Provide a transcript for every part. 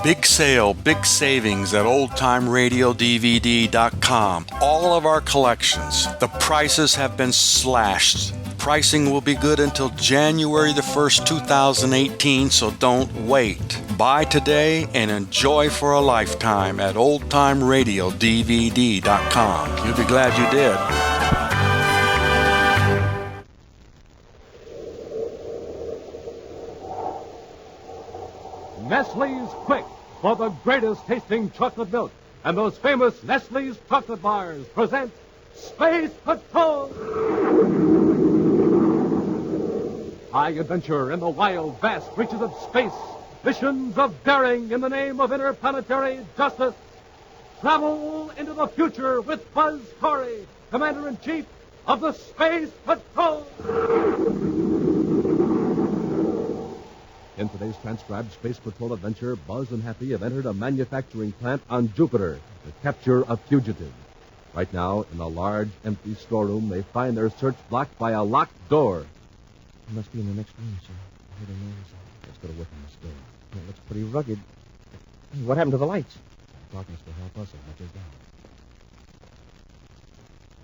Big sale, big savings at oldtimeradiodvd.com. All of our collections. The prices have been slashed. Pricing will be good until January the 1st, 2018, so don't wait. Buy today and enjoy for a lifetime at oldtimeradiodvd.com. You'll be glad you did. Nestle's Quick for the greatest tasting chocolate milk. And those famous Nestle's chocolate bars present Space Patrol. High adventure in the wild, vast reaches of space. Missions of daring in the name of interplanetary justice. Travel into the future with Buzz Corey, Commander-in-Chief of the Space Patrol. In today's transcribed Space Patrol adventure, Buzz and Happy have entered a manufacturing plant on Jupiter to capture a fugitive. Right now, in a large, empty storeroom, they find their search blocked by a locked door. He must be in the next room, sir. I heard a noise. Let's go to work on this door. It looks pretty rugged. Hey, what happened to the lights? Darkness will help us as much as that.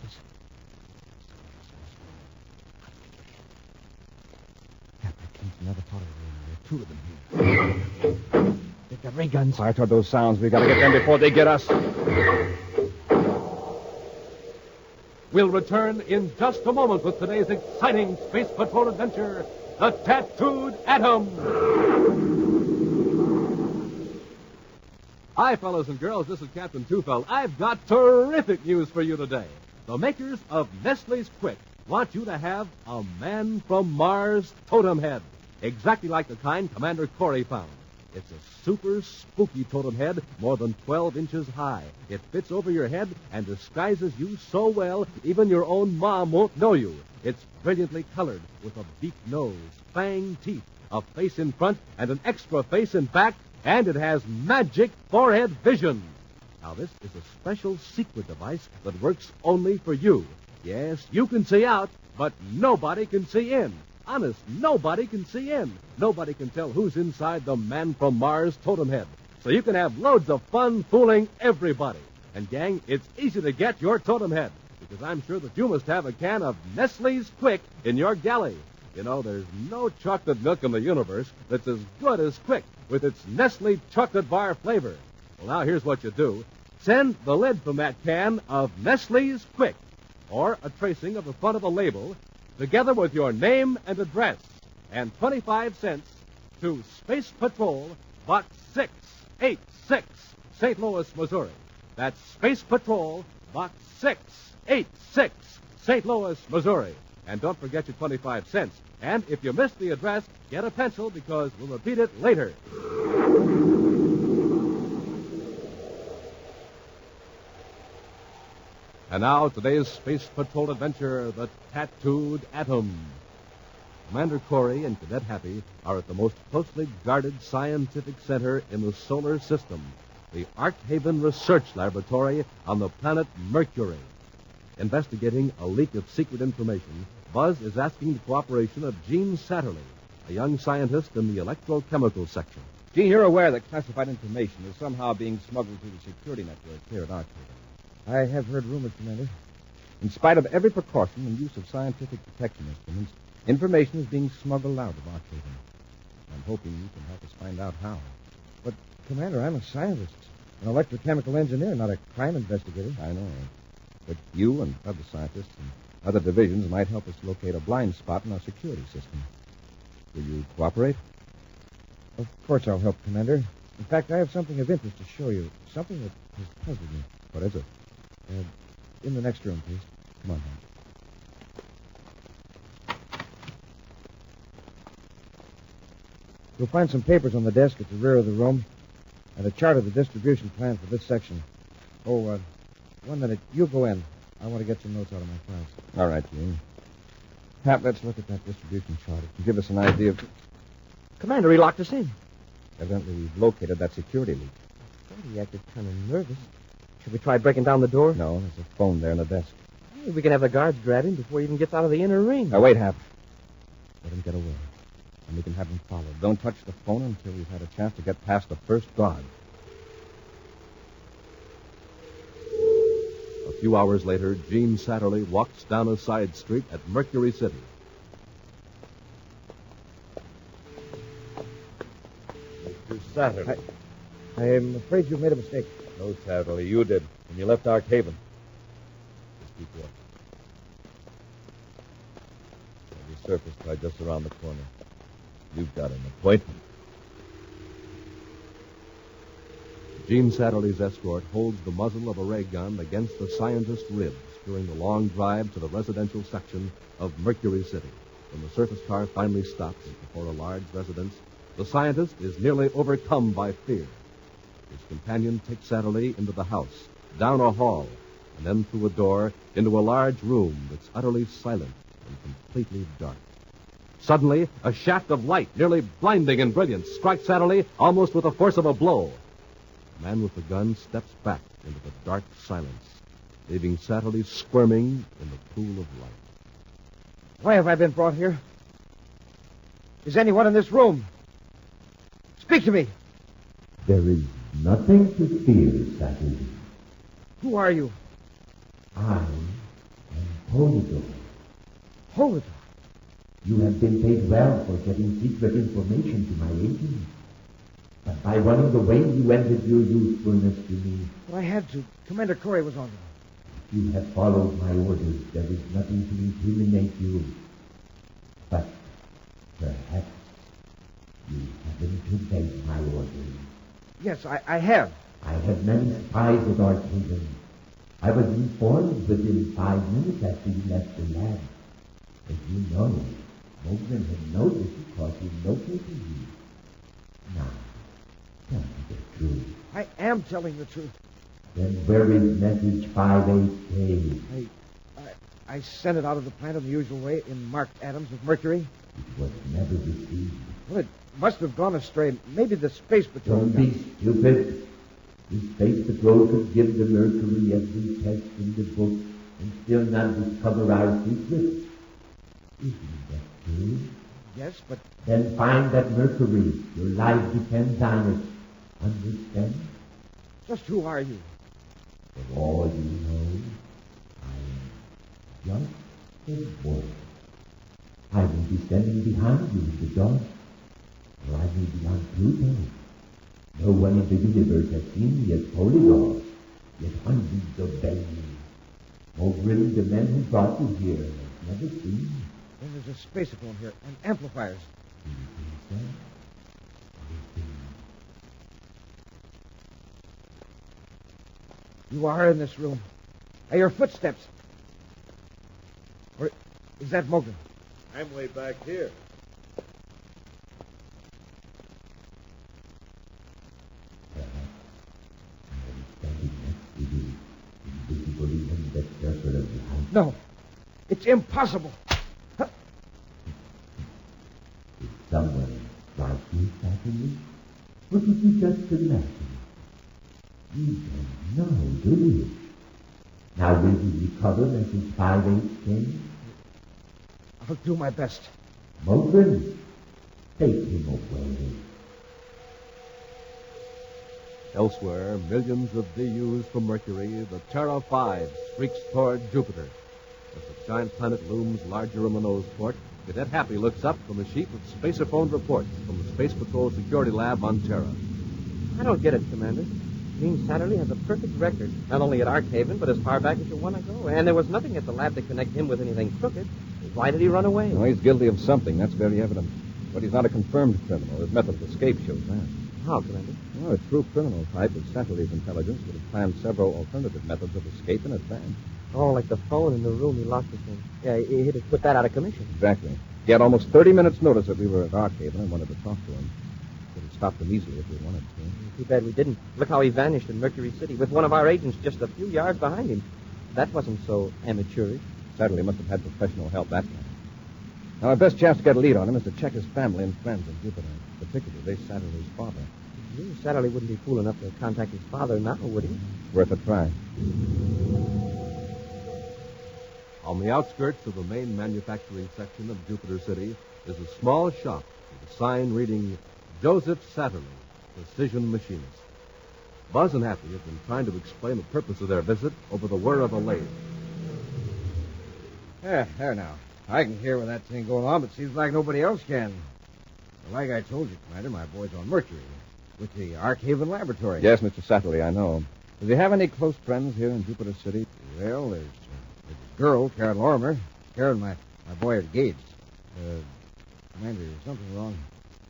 Listen. Hap, I came from another part of the room. There are two of them here. They've got ray guns. I heard those sounds. We've got to get them before they get us. We'll return in just a moment with today's exciting Space Patrol adventure, The Tattooed Atom. Hi, fellows and girls. This is Captain Tufel. I've got terrific news for you today. The makers of Nestle's Quick want you to have a Man from Mars totem head, exactly like the kind Commander Corey found. It's a super spooky totem head, more than 12 inches high. It fits over your head and disguises you so well, even your own mom won't know you. It's brilliantly colored with a beak nose, fang teeth, a face in front, and an extra face in back, and it has magic forehead vision. Now, this is a special secret device that works only for you. Yes, you can see out, but nobody can see in. Honest, nobody can see in. Nobody can tell who's inside the Man from Mars totem head. So you can have loads of fun fooling everybody. And, gang, it's easy to get your totem head, because I'm sure that you must have a can of Nestle's Quick in your galley. You know, there's no chocolate milk in the universe that's as good as Quick with its Nestle chocolate bar flavor. Well, now here's what you do. Send the lid from that can of Nestle's Quick, or a tracing of the front of a label, together with your name and address, and 25 cents to Space Patrol, Box 686, St. Louis, Missouri. That's Space Patrol, Box 686, St. Louis, Missouri. And don't forget your 25 cents. And if you missed the address, get a pencil, because we'll repeat it later. And now, today's Space Patrol adventure, The Tattooed Atom. Commander Corey and Cadet Happy are at the most closely guarded scientific center in the solar system, the Arkhaven Research Laboratory on the planet Mercury. Investigating a leak of secret information, Buzz is asking the cooperation of Gene Satterley, a young scientist in the electrochemical section. Gene, you're aware that classified information is somehow being smuggled through the security network here at Arkhaven. I have heard rumors, Commander. In spite of every precaution and use of scientific detection instruments, information is being smuggled out of Arkhaven. I'm hoping you can help us find out how. But, Commander, I'm a scientist, an electrochemical engineer, not a crime investigator. I know. But you and other scientists and other divisions might help us locate a blind spot in our security system. Will you cooperate? Of course I'll help, Commander. In fact, I have something of interest to show you. Something that has puzzled me. What is it? In the next room, please. Come on, Hank. You'll find some papers on the desk at the rear of the room and a chart of the distribution plan for this section. Oh, one minute. You go in. I want to get some notes out of my files. All right, Gene. Hap, let's look at that distribution chart. It can give us an idea of... Commander, he locked us in. Evidently, we've located that security leak. Well, he acted kind of nervous. Should we try breaking down the door? No, there's a phone there in the desk. We can have the guards grab him before he even gets out of the inner ring. Now, wait, Hap. Let him get away. and we can have him followed. Don't touch the phone until we've had a chance to get past the first guard. A few hours later, Gene Satterley walks down a side street at Mercury City. Mr. Satterley. I'm afraid you've made a mistake. No, Satterley, you did. When you left Ark Haven. Just keep walking. The surface right just around the corner. You've got an appointment. Gene Satterley's escort holds the muzzle of a ray gun against the scientist's ribs during the long drive to the residential section of Mercury City. When the surface car finally stops before a large residence, the scientist is nearly overcome by fear. His companion takes Satterley into the house, down a hall, and then through a door into a large room that's utterly silent and completely dark. Suddenly, a shaft of light, nearly blinding in brilliance, strikes Satterley almost with the force of a blow. The man with the gun steps back into the dark silence, leaving Satterley squirming in the pool of light. Why have I been brought here? Is anyone in this room? Speak to me. There is nothing to fear, Satterley. Who are you? I am Polydor. Polydor. You have been paid well for getting secret information to my agent. But by running away, you ended your usefulness to me. Well, I had to. Commander Corey was on me. You have followed my orders. There is nothing to incriminate you. But perhaps you haven't obeyed my orders. Yes, I have. I have many spies at Arkaden. I was informed within 5 minutes after you left the lab. As you know, Mogren had noticed because he located you. Now, tell me the truth. I am telling the truth. Then where is message 58K? I sent it out of the plant in the usual way in marked atoms of mercury. It was never received. Well, it must have gone astray. Maybe the space patrol. Don't be stupid. The space patrol could give the mercury every test in the book and still not discover our secret. Isn't that true? Yes, but... Then find that mercury. Your life depends on it. Understand? Just who are you? For all you know, I am just a boy. I will be standing behind you in the dark, or I may be on Pluto. No one in the universe has seen me as Polydor, yet hundreds obey me. Mogren, the man who brought you here, has never seen me. Then there's a spacephone here and amplifiers. Do you think so? Listen. You are in this room. I hear footsteps. Or is that Mogren? I'm way back here. Standing next to you, invisibly in the circle of light. No. It's impossible. Is someone like you, Satterley? Or did you just imagine? You don't know, do you? Now will you recover message 58K? I'll do my best. Mogren, take him away. Elsewhere, millions of DUs from Mercury, the Terra 5 streaks toward Jupiter. As the giant planet looms larger in the nose port, Cadet Happy looks up from a sheet of spaceophone reports from the Space Patrol Security Lab on Terra. I don't get it, Commander. Gene Satterley has a perfect record, not only at Ark Haven, but as far back as you want to go. And there was nothing at the lab to connect him with anything crooked. Why did he run away? Well, he's guilty of something. That's very evident. But he's not a confirmed criminal. His method of escape shows that. How, Commander? Well, a true criminal type with Satterley's intelligence would have planned several alternative methods of escape in advance. Oh, like the phone in the room he locked us in. Yeah, he'd have put that out of commission. Exactly. He had almost 30 minutes' notice that we were at Arkhaven and wanted to talk to him. Could have stopped him easily if we wanted to. Too bad we didn't. Look how he vanished in Mercury City with one of our agents just a few yards behind him. That wasn't so amateurish. Satterley must have had professional help that time. Now, our best chance to get a lead on him is to check his family and friends in Jupiter, particularly Satterley's father. Gene Satterley wouldn't be fool enough to contact his father now, would he? Worth a try. On the outskirts of the main manufacturing section of Jupiter City is a small shop sign reading Joseph Satterley, Precision Machinist. Buzz and Happy have been trying to explain the purpose of their visit over the whir of a lathe. Yeah, there now. I can hear with that thing going on, but seems like nobody else can. Well, like I told you, Commander, my boy's on Mercury with the Arkhaven Laboratory. Yes, Mr. Satterley, I know. Does he have any close friends here in Jupiter City? Well, there's a girl, Karen Lorimer. Karen, my boy, are engaged. Commander, there's something wrong.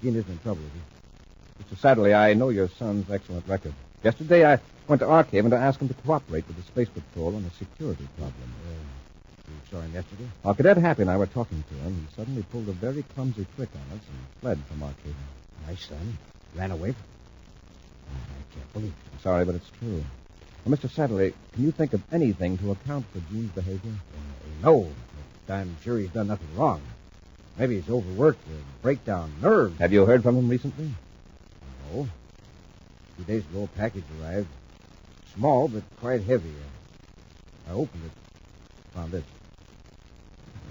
Gene isn't in trouble, is he? Mr. Satterley, I know your son's excellent record. Yesterday, I went to Arkhaven to ask him to cooperate with the Space Patrol on a security problem. You saw him yesterday? While Cadet Happy and I were talking to him, he suddenly pulled a very clumsy trick on us and fled from Arkhaven. My son ran away from... I can't believe it. I'm sorry, but it's true. Now, Mr. Satterley, can you think of anything to account for Gene's behavior? No, but I'm sure he's done nothing wrong. Maybe he's overworked or breakdown nerves. Have you heard from him recently? No. A few days ago, a package arrived. Small, but quite heavy. I opened it. Found this.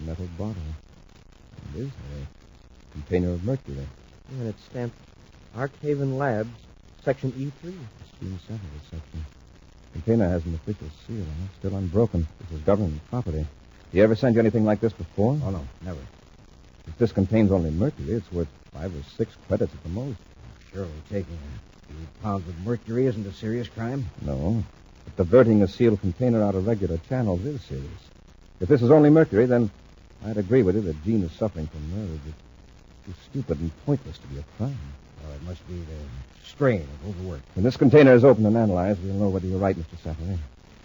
A metal bottle. It is a container of mercury. And it's stamped Arkhaven Labs, Section E3. Gene Satterley section. The container has an official seal on it, still unbroken. This is government property. Did he ever send you anything like this before? Oh, no, never. If this contains only mercury, it's worth 5 or 6 credits at the most. Surely taking a few pounds of mercury isn't a serious crime. No. But diverting a sealed container out of regular channels is serious. If this is only mercury, then I'd agree with you that Gene is suffering from nerves. It's too stupid and pointless to be a crime. Oh, it must be the strain of overwork. When this container is opened and analyzed, we'll know whether you're right, Mr. Satterley.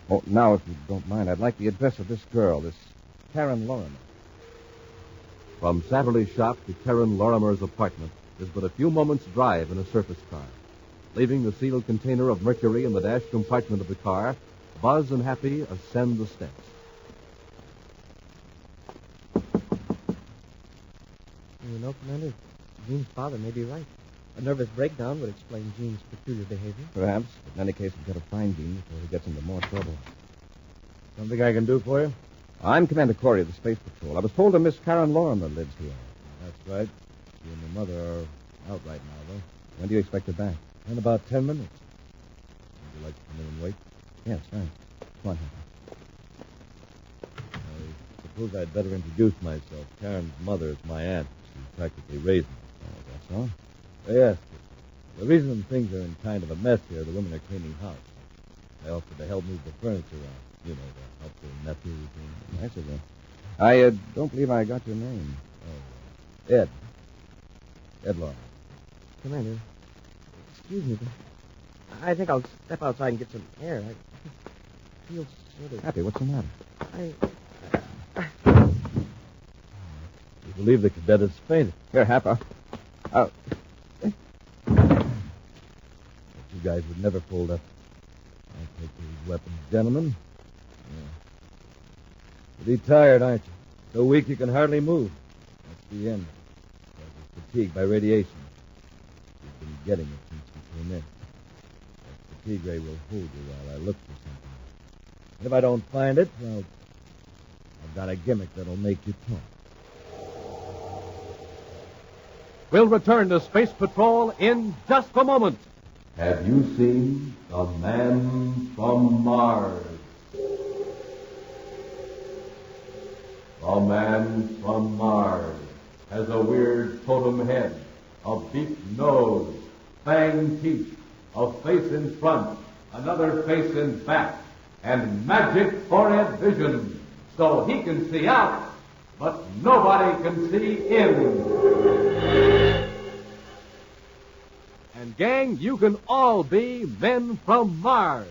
Oh, now, if you don't mind, I'd like the address of this girl, this Karen Lorimer. From Satterley's shop to Karen Lorimer's apartment is but a few moments' drive in a surface car. Leaving the sealed container of mercury in the dash compartment of the car, Buzz and Happy ascend the steps. You know, Commander, Gene's father may be right. A nervous breakdown would explain Gene's peculiar behavior. Perhaps. But in any case, we've got to find Gene before he gets into more trouble. Something I can do for you? I'm Commander Corey of the Space Patrol. I was told a Miss Karen Lorimer lives here. That's right. She and her mother are out right now, though. When do you expect her back? In about 10 minutes. Would you like to come in and wait? Yes, thanks. Come on, Happy. I suppose I'd better introduce myself. Karen's mother is my aunt. She practically raised me. Oh, that's all. Yes. The reason things are in kind of a mess here, the women are cleaning house. I offered to help move the furniture around. You know, to help their nephews and... Nice of you. I don't believe I got your name. Oh, Ed. Ed Lorimer. Commander, excuse me, but I think I'll step outside and get some air. I feel sort of... Happy, what's the matter? You believe the cadet has fainted. Here, Happy. You guys would never fold up. I'll take these weapons, gentlemen. Yeah. Pretty tired, aren't you? So weak you can hardly move. That's the end. Causes fatigue by radiation. You've been getting it since you came in. That fatigue ray will hold you while I look for something. And if I don't find it, well, I've got a gimmick that'll make you talk. We'll return to Space Patrol in just a moment. Have you seen a man from Mars? A man from Mars has a weird totem head, a beaked nose, fanged teeth, a face in front, another face in back, and magic forehead vision, so he can see out, but nobody can see in. And gang, you can all be men from Mars.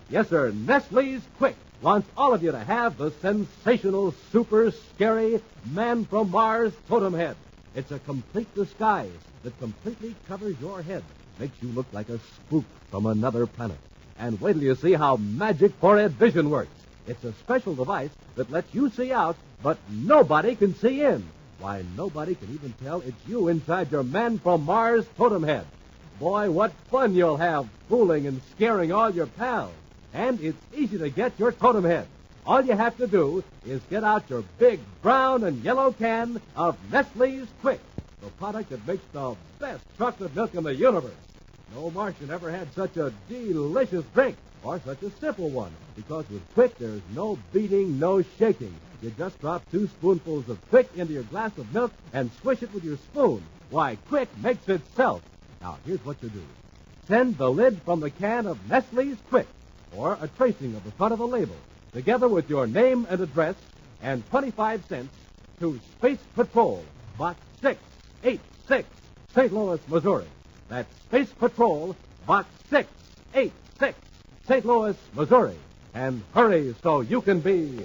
Yes, sir, Nestle's Quick wants all of you to have the sensational, super scary Man from Mars totem head. It's a complete disguise that completely covers your head, makes you look like a spook from another planet. And wait till you see how magic forehead vision works. It's a special device that lets you see out, but nobody can see in. Why, nobody can even tell it's you inside your Man from Mars totem head. Boy, what fun you'll have fooling and scaring all your pals. And it's easy to get your totem head. All you have to do is get out your big brown and yellow can of Nestle's Quick. the product that makes the best chocolate milk in the universe. No Martian ever had such a delicious drink, or such a simple one, because with Quick, there's no beating, no shaking. You just drop 2 spoonfuls of Quick into your glass of milk and swish it with your spoon. Why, Quick makes itself. Now, here's what to do. Send the lid from the can of Nestle's Quick, or a tracing of the front of a label, together with your name and address, and 25 cents to Space Patrol, Box 686, St. Louis, Missouri. That's Space Patrol, Box 686, St. Louis, Missouri. And hurry so you can be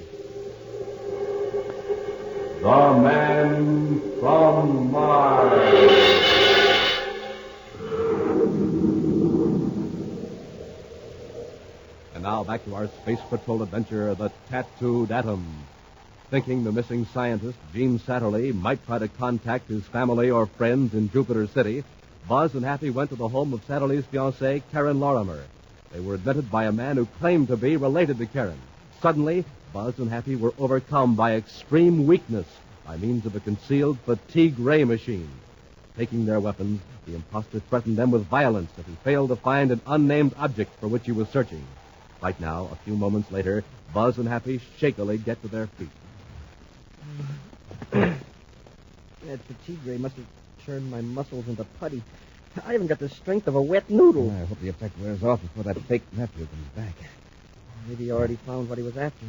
The Man from Mars. And now back to our Space Patrol adventure, The Tattooed Atom. Thinking the missing scientist, Gene Satterley, might try to contact his family or friends in Jupiter City, Buzz and Happy went to the home of Satterley's fiancée, Karen Lorimer. They were admitted by a man who claimed to be related to Karen. Suddenly, Buzz and Happy were overcome by extreme weakness by means of a concealed fatigue ray machine. Taking their weapons, the imposter threatened them with violence if he failed to find an unnamed object for which he was searching. Right now, a few moments later, Buzz and Happy shakily get to their feet. That fatigue ray must have turned my muscles into putty. I haven't got the strength of a wet noodle. I hope the effect wears off before that fake nephew comes back. Maybe he already found what he was after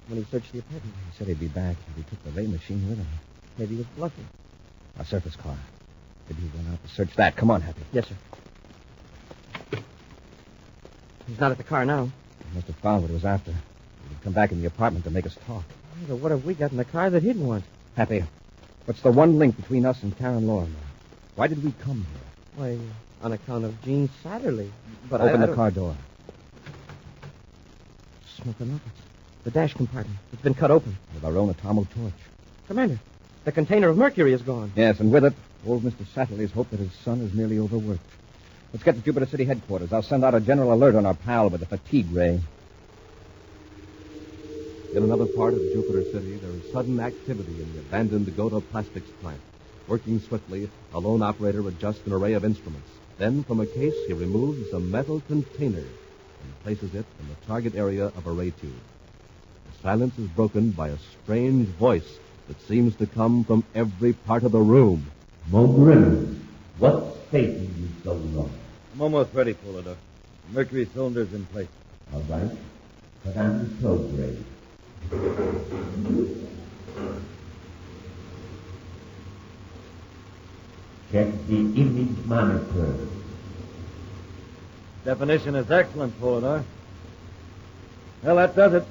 when he searched the apartment. He said he'd be back if he took the ray machine with him. Maybe he was bluffing. A surface car. Maybe he went out to search that. Come on, Happy. Yes, sir. He's not at the car now. He must have found what he was after. He'd come back in the apartment to make us talk. But what have we got in the car that he'd want? Happy, what's the one link between us and Karen Lorimer? Why did we come here? Why, on account of Gene Satterley. But Open I the car door. Smoking rockets. The dash compartment. It's been cut open. With our own atomo torch. Commander, the container of mercury is gone. Yes, and with it, old Mr. Satterley's hope that his son is merely overworked. Let's get to Jupiter City headquarters. I'll send out a general alert on our pal with the fatigue ray. In another part of Jupiter City, there is sudden activity in the abandoned Goda Plastics plant. Working swiftly, a lone operator adjusts an array of instruments. Then, from a case, he removes a metal container and places it in the target area of a ray tube. The silence is broken by a strange voice that seems to come from every part of the room. Mogrim, what's taking you so long? I'm almost ready, Polidor. Mercury cylinder's in place. All right, put on the probe ray. Check the image monitor. Definition is excellent, Polidor. Well, that does it.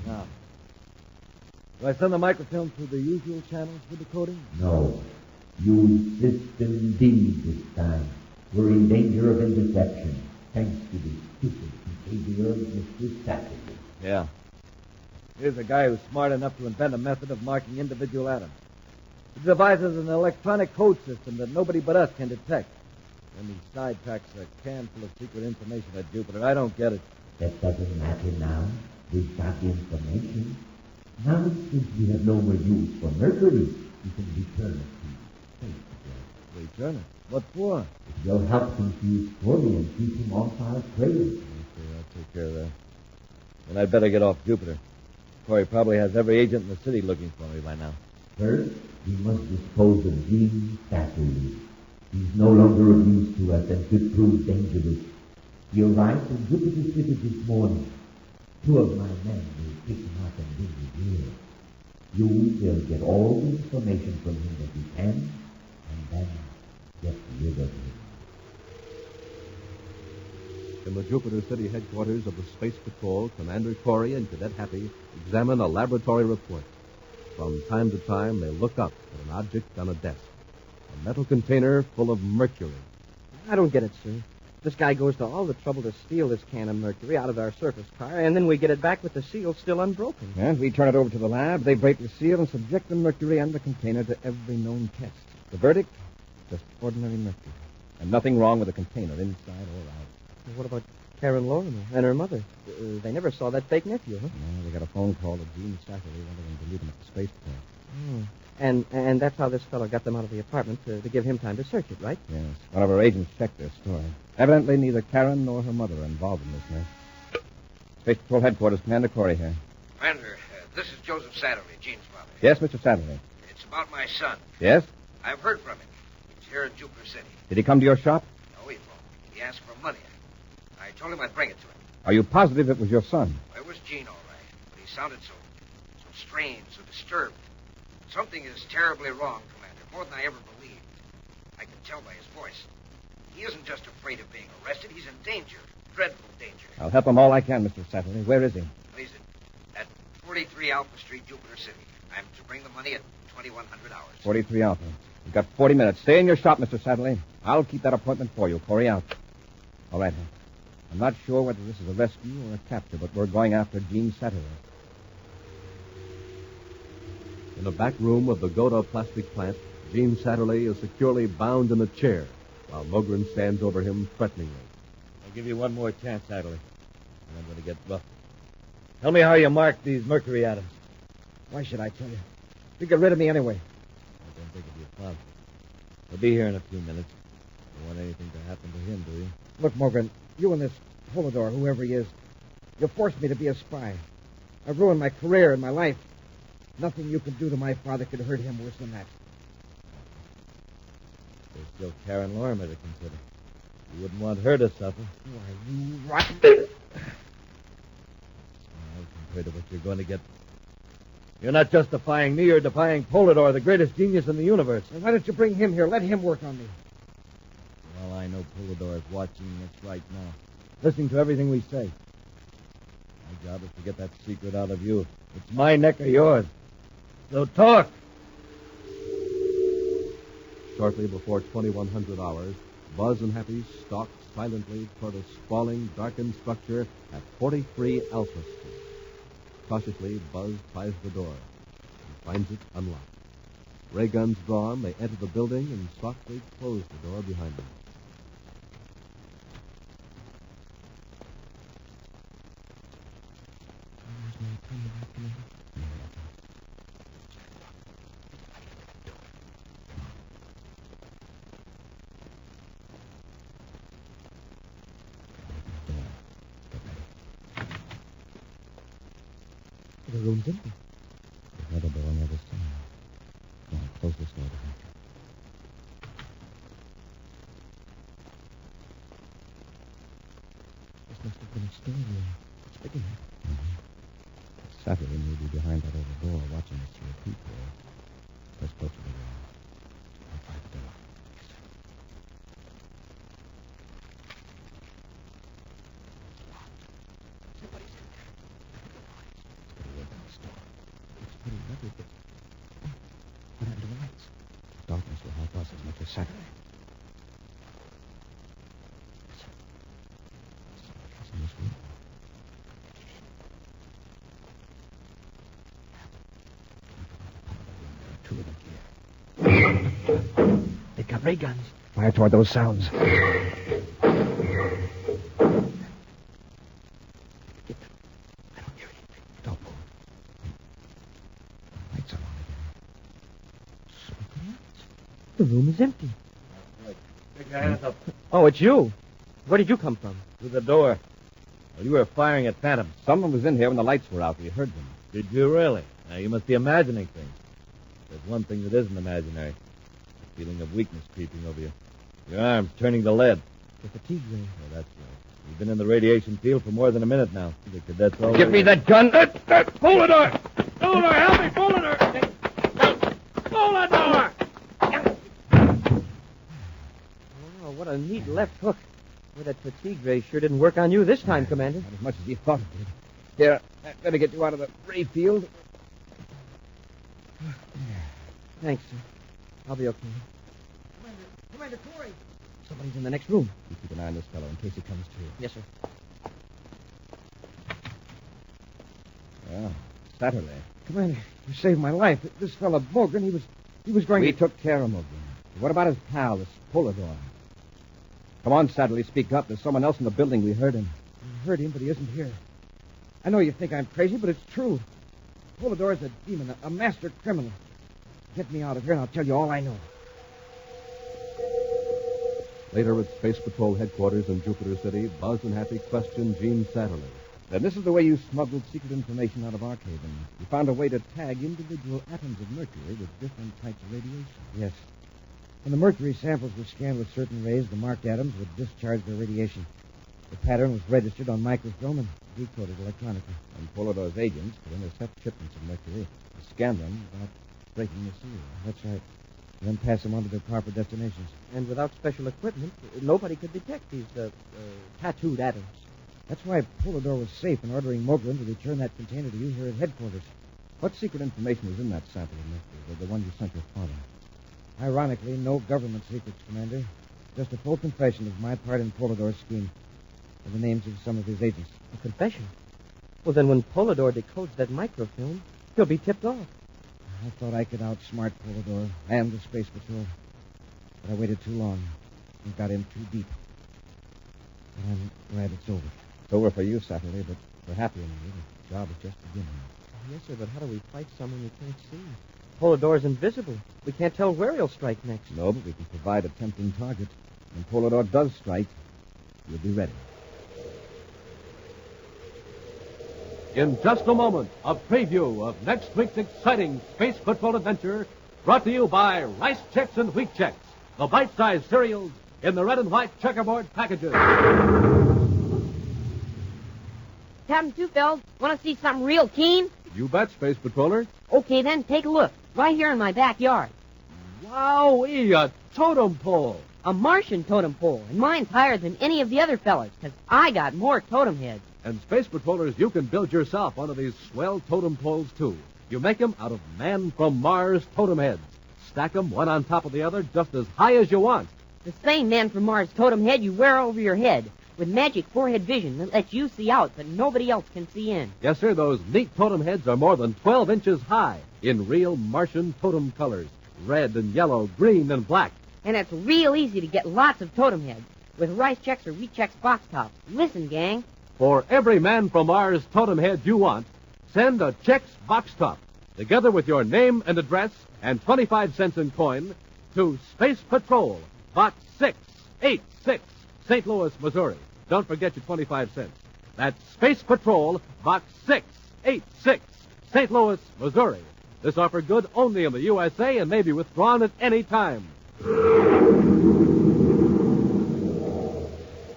Now, do I send the microfilm through the usual channels for decoding? No. Use System D this time. We're in danger of interception, thanks to the stupid behavior of Mr. Saturday. Yeah. Here's a guy who's smart enough to invent a method of marking individual atoms. He devises an electronic code system that nobody but us can detect. And he sidetracks a can full of secret information at Jupiter. I don't get it. That doesn't matter now. We've got the information. Now, since we have no more use for Mercury, we can return it to space again. Return it? What for? It will help confuse Corey and keep him off our trail. Okay, I'll take care of that. And I'd better get off Jupiter. Corey probably has every agent in the city looking for me by now. First, we must dispose of Gene Satterley. He's no longer of use to us and could prove dangerous. He arrived in Jupiter City this morning. 2 of my men will pick him up and bring him here. You will get all the information from him that you can, and then get rid of him. In the Jupiter City headquarters of the Space Patrol, Commander Corey and Cadet Happy examine a laboratory report. From time to time, they look up at an object on a desk. A metal container full of mercury. I don't get it, sir. This guy goes to all the trouble to steal this can of mercury out of our surface car, and then we get it back with the seal still unbroken. And we turn it over to the lab. They break the seal and subject the mercury and the container to every known test. The verdict? Just ordinary mercury. And nothing wrong with the container, inside or out. What about Karen Lorimer and her mother? They never saw that fake nephew, huh? No, they got a phone call that Gene Satterley wanted them to meet him at the spaceport. Oh. And that's how this fellow got them out of the apartment, to give him time to search it, right? Yes. One of our agents checked their story. Evidently, neither Karen nor her mother are involved in this mess. Space Patrol Headquarters, Commander Corey here. Commander, this is Joseph Satterley, Gene's father. Yes, Mr. Satterley. It's about my son. Yes? I've heard from him. He's here in Jupiter City. Did he come to your shop? No, he won't. He asked for money. I told him I'd bring it to him. Are you positive it was your son? Well, it was Gene, all right. But he sounded so strange, so disturbed. Something is terribly wrong, Commander, more than I ever believed. I can tell by his voice. He isn't just afraid of being arrested. He's in danger. Dreadful danger. I'll help him all I can, Mr. Satterley. Where is he? He's at 43 Alpha Street, Jupiter City. I'm to bring the money at 2100 hours. 43 Alpha. You've got 40 minutes. Stay in your shop, Mr. Satterley. I'll keep that appointment for you. Corey out. All right, Hank. I'm not sure whether this is a rescue or a capture, but we're going after Gene Satterley. In the back room of the Goda plastic plant, Gene Satterley is securely bound in a chair, while Mogren stands over him threateningly. I'll give you one more chance, Satterley. And I'm going to get rough. Tell me how you marked these mercury atoms. Why should I tell you? You get rid of me anyway. I don't think it'll be a problem. He'll be here in a few minutes. Don't want anything to happen to him, do you? Look, Mogren, you and this Polidor, whoever he is, you forced me to be a spy. I've ruined my career and my life. Nothing you could do to my father could hurt him worse than that. There's still Karen Lorimer to consider. You wouldn't want her to suffer. Why, you rotten... Well, compared to what you're going to get... You're not just defying me, you're defying Polidor, the greatest genius in the universe. Then why don't you bring him here? Let him work on me. Well, I know Polidor is watching us right now, listening to everything we say. My job is to get that secret out of you. It's my neck or yours. So talk. Shortly before 2100 hours, Buzz and Happy stalk silently toward a sprawling, darkened structure at 43 Alpha Street. Cautiously, Buzz tries the door and finds it unlocked. Ray guns drawn, they enter the building and softly close the door behind them. The room's empty. There's another door on the other side. Now, close this door behind you. This must have been a storeroom. It's big enough. Mm-hmm. Satterley may be behind that other door, watching us through a peephole. Let's close to the wall. I'll try the door. Yes, sir. It's locked. Somebody's in there. Let's get away from the store. It's pretty rugged, but... What happened to the lights? Darkness will help us as much as Satterley. Listen. Somebody's in this room. Get in. There are two of them here. They've got ray guns. Fire toward those sounds. Get them. I don't hear anything. Don't move. The lights are on again. Smoking lights. The room is empty. Take your hands up. Oh, it's you. Where did you come from? Through the door. Well, you were firing at phantoms. Someone was in here when the lights were out. We heard them. Did you really? Now, you must be imagining things. There's one thing that isn't imaginary. A feeling of weakness creeping over you. Your arms turning to lead. The fatigue ray. Oh, that's right. You've been in the radiation field for more than a minute now. The cadets all... Give me that gun. Polidor! Polidor, help me! Polidor! Polidor! Oh, what a neat left hook. Well, that fatigue ray sure didn't work on you this time, Commander. Not as much as you thought it did. Here, I'd better get you out of the ray field. Thanks, sir. I'll be okay. Commander Corey! Somebody's in the next room. You keep an eye on this fellow in case he comes to. Yes, sir. Well, Satterley. Commander, you saved my life. This fellow Mogren, he was going We to... took care of Mogren. What about his pal, this Polidor? Come on, Satterley, speak up. There's someone else in the building. We heard him. I heard him, but he isn't here. I know you think I'm crazy, but it's true. Polidor is a demon, a master criminal. Get me out of here, and I'll tell you all I know. Later at Space Patrol headquarters in Jupiter City, Buzz and Happy questioned Gene Satterley. Then this is the way you smuggled secret information out of Arkhaven. You found a way to tag individual atoms of mercury with different types of radiation. Yes. When the mercury samples were scanned with certain rays, the marked atoms would discharge their radiation. The pattern was registered on microfilm and decoded electronically. And Polidor's agents could intercept shipments of mercury and scan them without breaking the seal. That's right. And then pass them on to their proper destinations. And without special equipment, nobody could detect these tattooed atoms. That's why Polidor was safe in ordering Mogren to return that container to you here at headquarters. What secret information was in that sample of mercury, the one you sent your father? Ironically, no government secrets, Commander. Just a full confession of my part in Polidor's scheme. And the names of some of his agents. A confession? Well, then when Polidor decodes that microfilm, he'll be tipped off. I thought I could outsmart Polidor and the Space Patrol. But I waited too long and got in too deep. But I'm glad it's over. It's over for you, Satterley, but for Happy and me, the job is just beginning. Yes, sir, but how do we fight someone we can't see? Polidor's invisible. We can't tell where he'll strike next. No, but we can provide a tempting target. When Polidor does strike, you'll be ready. In just a moment, a preview of next week's exciting Space Patrol adventure brought to you by Rice Chex and Wheat Chex, the bite-sized cereals in the red and white checkerboard packages. Captain Tufeld, want to see something real keen? You bet, Space Patroller. Okay, then, take a look. Right here in my backyard. Wowee, a totem pole. A Martian totem pole, and mine's higher than any of the other fellas, because I got more totem heads. And Space Patrollers, you can build yourself one of these swell totem poles, too. You make them out of Man from Mars totem heads. Stack them one on top of the other just as high as you want. The same Man from Mars totem head you wear over your head, with magic forehead vision that lets you see out but nobody else can see in. Yes, sir, those neat totem heads are more than 12 inches high in real Martian totem colors. Red and yellow, green and black. And it's real easy to get lots of totem heads with Rice Chex or Wheat Chex box tops. Listen, gang. For every Man from Mars totem head you want, send a Chex box top, together with your name and address and 25 cents in coin, to Space Patrol, Box 686, St. Louis, Missouri. Don't forget your 25 cents. That's Space Patrol, Box 686, St. Louis, Missouri. This offer good only in the USA and may be withdrawn at any time.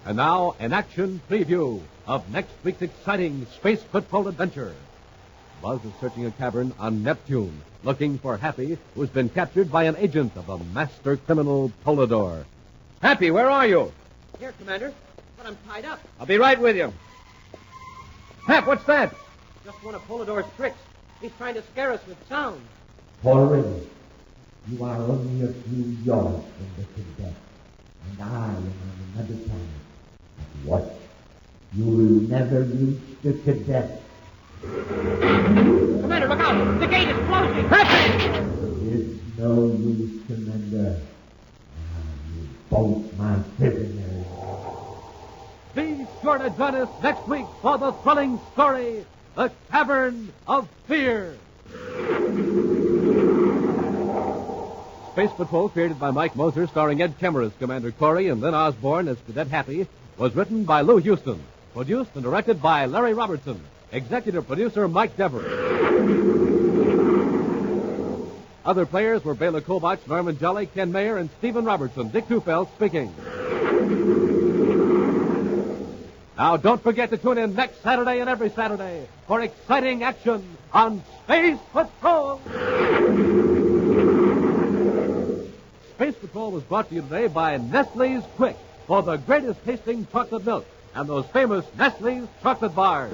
And now, an action preview of next week's exciting Space Patrol adventure. Buzz is searching a cavern on Neptune, looking for Happy, who's been captured by an agent of the master criminal Polidor. Happy, where are you? Here, Commander, but I'm tied up. I'll be right with you. Hap, what's that? Just one of Polidor's tricks. He's trying to scare us with sound. Already, you are only a few yards from the cadet, and I am on another planet. But what? You will never reach the cadet. Commander, look out! The gate is closing! It's no use, Commander. Now you both my prisoners. Be sure to join us next week for the thrilling story, The Cavern of Fear. Space Patrol, created by Mike Moser, starring Ed Kemmer as Commander Corey and Lynn Osborne as Cadet Happy, was written by Lou Houston, produced and directed by Larry Robertson, executive producer Mike Dever. Other players were Bela Kobach, Norman Jolly, Ken Mayer, and Stephen Robertson. Dick Tufeld speaking. Now, don't forget to tune in next Saturday and every Saturday for exciting action on Space Patrol. Space Patrol was brought to you today by Nestle's Quick for the greatest tasting chocolate milk and those famous Nestle's chocolate bars.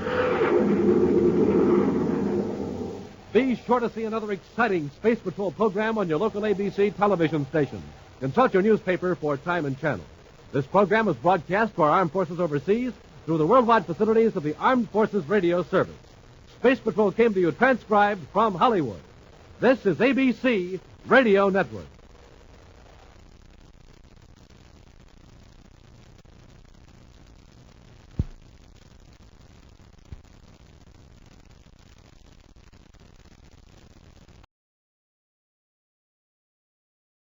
Be sure to see another exciting Space Patrol program on your local ABC television station. Consult your newspaper for time and channel. This program is broadcast to our armed forces overseas through the worldwide facilities of the Armed Forces Radio Service. Space Patrol came to you transcribed from Hollywood. This is ABC Radio Network.